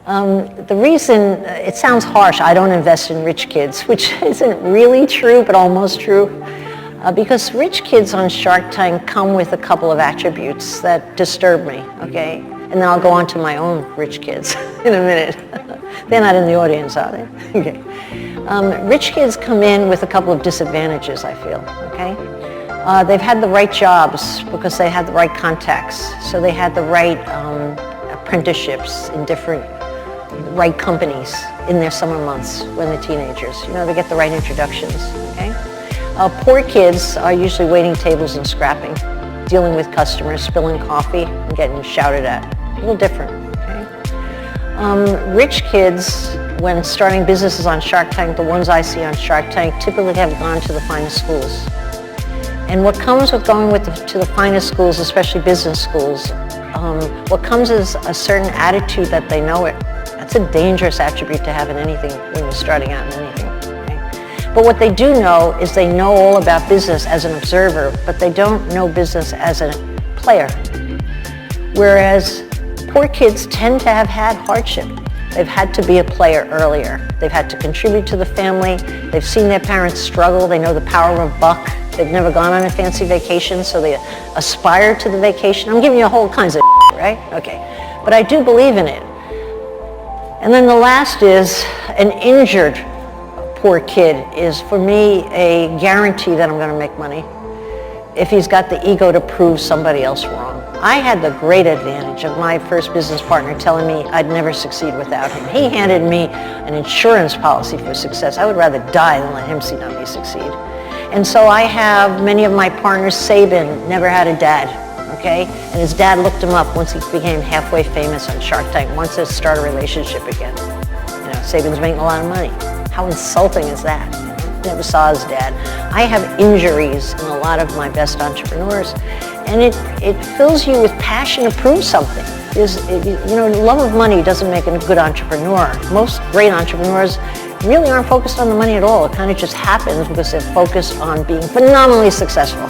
that? The reason, it sounds harsh, I don't invest in rich kids, which isn't really true, but almost true. Because rich kids on Shark Tank come with a couple of attributes that disturb me, okay? And then I'll go on to my own rich kids in a minute. They're not in the audience, are they? Okay. Rich kids come in with a couple of disadvantages, I feel, okay? They've had the right jobs because they had the right contacts. So they had the right apprenticeships in right companies in their summer months when they're teenagers. You know, they get the right introductions, okay? Poor kids are usually waiting tables and scrapping, dealing with customers, spilling coffee, and getting shouted at. A little different, okay? Rich kids, when starting businesses on Shark Tank, the ones I see on Shark Tank typically have gone to the finest schools. And what comes with going to the finest schools, especially business schools, what comes is a certain attitude that they know it. That's a dangerous attribute to have in anything when you're starting out in anything. But what they do know is they know all about business as an observer, but they don't know business as a player. Whereas poor kids tend to have had hardship. They've had to be a player earlier. They've had to contribute to the family. They've seen their parents struggle. They know the power of a buck. They've never gone on a fancy vacation, so they aspire to the vacation. I'm giving you whole kinds of right? Okay. But I do believe in it. And then the last is an injured poor kid is, for me, a guarantee that I'm going to make money if he's got the ego to prove somebody else wrong. I had the great advantage of my first business partner telling me I'd never succeed without him. He handed me an insurance policy for success. I would rather die than let him see me succeed. And so I have many of my partners. Sabin never had a dad, okay? And his dad looked him up once he became halfway famous on Shark Tank, wants to start a relationship again. You know, Sabin's making a lot of money. How insulting is that? Never saw his dad. I have injuries in a lot of my best entrepreneurs, and it fills you with passion to prove something. You know, love of money doesn't make a good entrepreneur. Most great entrepreneurs really aren't focused on the money at all. It kind of just happens because they're focused on being phenomenally successful.